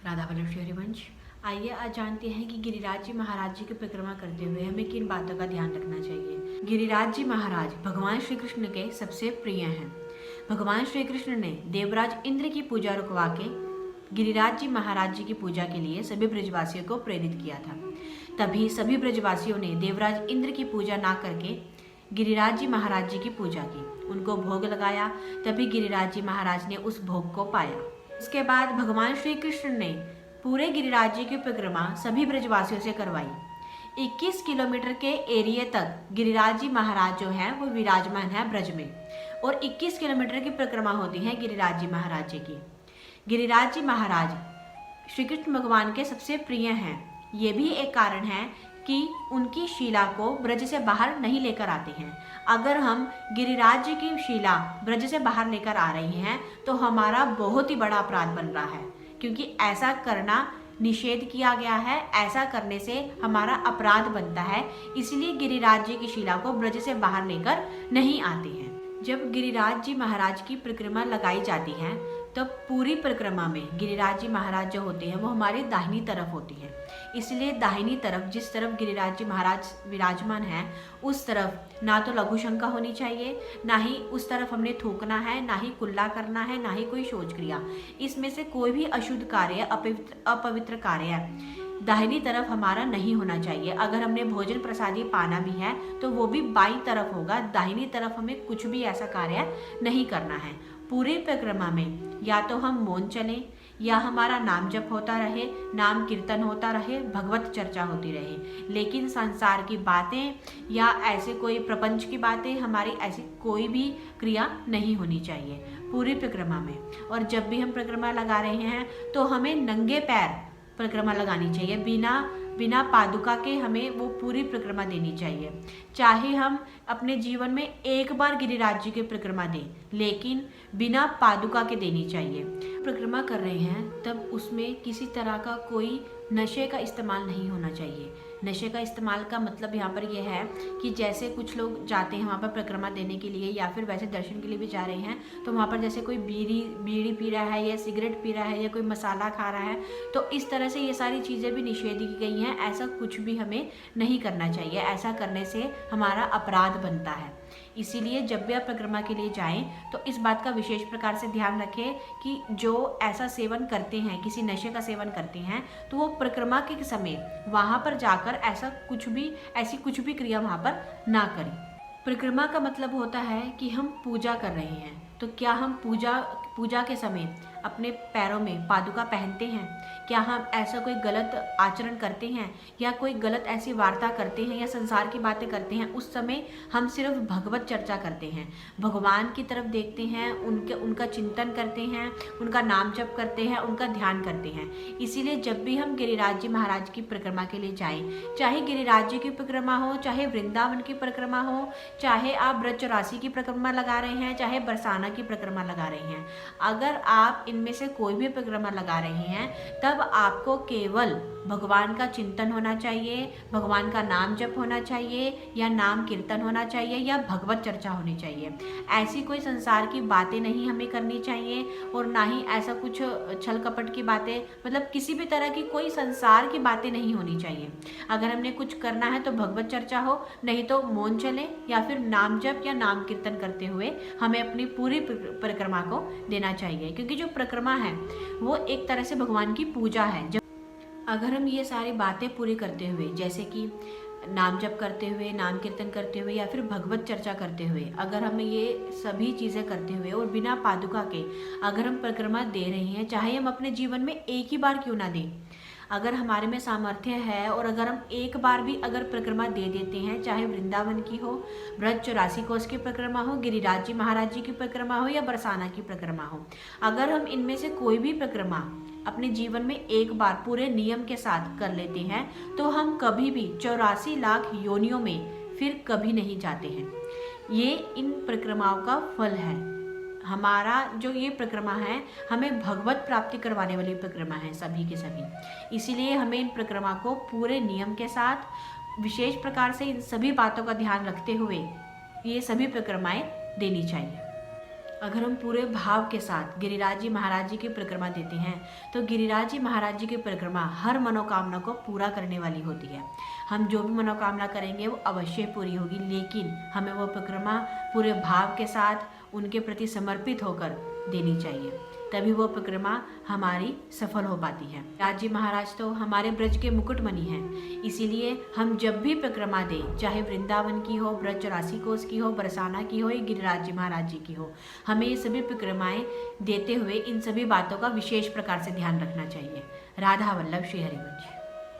राधा वल्लभ श्री हरिवंश। आइए आज जानते हैं कि गिरिराज जी महाराज जी की परिक्रमा करते हुए हमें किन बातों का ध्यान रखना चाहिए। गिरिराज जी महाराज भगवान श्री कृष्ण के सबसे प्रिय हैं। भगवान श्री कृष्ण ने देवराज इंद्र की पूजा रुकवा के गिरिराज जी महाराज जी की पूजा के लिए सभी ब्रजवासियों को प्रेरित किया था। तभी सभी ब्रजवासियों ने देवराज इंद्र की पूजा ना करके गिरिराज जी महाराज जी की पूजा की, उनको भोग लगाया। तभी गिरिराज जी महाराज ने उस भोग को पाया। इसके बाद भगवान श्री कृष्ण ने पूरे गिरिराज जी की परिक्रमा सभी ब्रजवासियों से करवाई। 21 किलोमीटर के एरिया तक गिरिराज जी महाराज जो हैं वो विराजमान है ब्रज में, और 21 किलोमीटर की परिक्रमा होती है गिरिराज जी महाराज जी की। गिरिराज जी महाराज श्री कृष्ण भगवान के सबसे प्रिय हैं। ये भी एक कारण है कि उनकी शीला को ब्रज से बाहर नहीं लेकर आते हैं। अगर हम गिरिराज जी की शीला ब्रज से बाहर लेकर आ रहे हैं तो हमारा बहुत ही बड़ा अपराध बन रहा है, क्योंकि ऐसा करना निषेध किया गया है। ऐसा करने से हमारा अपराध बनता है, इसलिए गिरिराज जी की शीला को ब्रज से बाहर लेकर नहीं आते हैं। जब गिरिराज जी महाराज की परिक्रमा लगाई जाती है तब पूरी परिक्रमा में गिरिराज जी महाराज जो होते हैं वो हमारी दाहिनी तरफ होती है। इसलिए दाहिनी तरफ, जिस तरफ गिरिराज जी महाराज विराजमान हैं, उस तरफ ना तो लघु शंका होनी चाहिए, ना ही उस तरफ हमने थूकना है, ना ही कुल्ला करना है, ना ही कोई शौच क्रिया। इसमें से कोई भी अशुद्ध कार्य, अपवित्र कार्य दाहिनी तरफ हमारा नहीं होना चाहिए। अगर हमने भोजन प्रसादी पाना भी है तो वो भी बाईं तरफ होगा। दाहिनी तरफ हमें कुछ भी ऐसा कार्य नहीं करना है। पूरे परिक्रमा में या तो हम मौन चलें, या हमारा नाम जप होता रहे, नाम कीर्तन होता रहे, भगवत चर्चा होती रहे, लेकिन संसार की बातें या ऐसे कोई प्रपंच की बातें, हमारी ऐसी कोई भी क्रिया नहीं होनी चाहिए पूरी परिक्रमा में। और जब भी हम परिक्रमा लगा रहे हैं तो हमें नंगे पैर परिक्रमा लगानी चाहिए, बिना पादुका के हमें वो पूरी परिक्रमा देनी चाहिए। चाहे हम अपने जीवन में एक बार गिरिराज जी की परिक्रमा दें, लेकिन बिना पादुका के देनी चाहिए। परिक्रमा कर रहे हैं तब उसमें किसी तरह का कोई नशे का इस्तेमाल नहीं होना चाहिए। नशे का इस्तेमाल का मतलब यहाँ पर यह है कि जैसे कुछ लोग जाते हैं वहाँ पर परिक्रमा देने के लिए, या फिर वैसे दर्शन के लिए भी जा रहे हैं, तो वहाँ पर जैसे कोई बीड़ी पी रहा है, या सिगरेट पी रहा है, या कोई मसाला खा रहा है, तो इस तरह से ये सारी चीज़ें भी निषेध की गई हैं। ऐसा कुछ भी हमें नहीं करना चाहिए। ऐसा करने से हमारा अपराध बनता है। इसीलिए जब भी आप परिक्रमा के लिए जाएं तो इस बात का विशेष प्रकार से ध्यान रखें कि जो ऐसा सेवन करते हैं, किसी नशे का सेवन करते हैं, तो वो परिक्रमा के समय वहाँ पर जाकर ऐसी कुछ भी क्रिया वहाँ पर ना करें। परिक्रमा का मतलब होता है कि हम पूजा कर रहे हैं, तो क्या हम पूजा के समय अपने पैरों में पादुका पहनते हैं? क्या हम ऐसा कोई गलत आचरण करते हैं, या कोई गलत ऐसी वार्ता करते हैं, या संसार की बातें करते हैं? उस समय हम सिर्फ भगवत चर्चा करते हैं, भगवान की तरफ देखते हैं, उनका चिंतन करते हैं, उनका नाम जप करते हैं, उनका ध्यान करते हैं। इसीलिए जब भी हम गिरिराज जी महाराज की परिक्रमा के लिए जाएं, चाहे गिरिराज जी की परिक्रमा हो, चाहे वृंदावन की परिक्रमा हो, चाहे आप ब्रज 84 की परिक्रमा लगा रहे हैं, चाहे बरसाना की परिक्रमा लगा रहे हैं, अगर आप इनमें से कोई भी परिक्रमा लगा रहे हैं तब आपको केवल भगवान का चिंतन होना चाहिए, भगवान का नाम जप होना चाहिए, या नाम कीर्तन होना चाहिए, या भगवत चर्चा होनी चाहिए। ऐसी कोई संसार की बातें नहीं हमें करनी चाहिए, और ना ही ऐसा कुछ छल कपट की बातें, मतलब किसी भी तरह की कोई संसार की बातें नहीं होनी चाहिए। अगर हमने कुछ करना है तो भगवत चर्चा हो, नहीं तो मौन चले, या फिर नाम जप या नाम कीर्तन करते हुए हमें अपनी पूरी परिक्रमा को देना चाहिए, क्योंकि जो परिक्रमा है वो एक तरह से भगवान की पूजा है। जब अगर हम ये सारी बातें पूरी करते हुए, जैसे कि नाम जप करते हुए, नाम कीर्तन करते हुए, या फिर भगवत चर्चा करते हुए, अगर हम ये सभी चीज़ें करते हुए और बिना पादुका के अगर हम परिक्रमा दे रहे हैं, चाहे हम अपने जीवन में एक ही बार क्यों ना दें, अगर हमारे में सामर्थ्य है और अगर हम एक बार भी अगर परिक्रमा दे देते हैं, चाहे वृंदावन की हो, ब्रज 84 कोस की परिक्रमा हो, गिरिराज जी महाराज जी की परिक्रमा हो, या बरसाना की परिक्रमा हो, अगर हम इनमें से कोई भी परिक्रमा अपने जीवन में एक बार पूरे नियम के साथ कर लेते हैं, तो हम कभी भी 84 लाख योनियों में फिर कभी नहीं जाते हैं। ये इन परिक्रमाओं का फल है। हमारा जो ये परिक्रमा है, हमें भगवत प्राप्ति करवाने वाली परिक्रमा है सभी के सभी। इसीलिए हमें इन परिक्रमा को पूरे नियम के साथ विशेष प्रकार से इन सभी बातों का ध्यान रखते हुए ये सभी परिक्रमाएं देनी चाहिए। अगर हम पूरे भाव के साथ गिरिराज जी महाराज जी की परिक्रमा देते हैं तो गिरिराज जी महाराज जी की परिक्रमा हर मनोकामना को पूरा करने वाली होती है। हम जो भी मनोकामना करेंगे वो अवश्य पूरी होगी, लेकिन हमें वो परिक्रमा पूरे भाव के साथ उनके प्रति समर्पित होकर देनी चाहिए, तभी वो परिक्रमा हमारी सफल हो पाती है। राज जी महाराज तो हमारे ब्रज के मुकुटमणि हैं, इसीलिए हम जब भी परिक्रमा दें, चाहे वृंदावन की हो, ब्रज 84 कोस की हो, बरसाना की हो या गिरिराज जी महाराज जी की हो, हमें ये सभी परिक्रमाएं देते हुए इन सभी बातों का विशेष प्रकार से ध्यान रखना चाहिए। राधा वल्लभ श्री हरिवंश।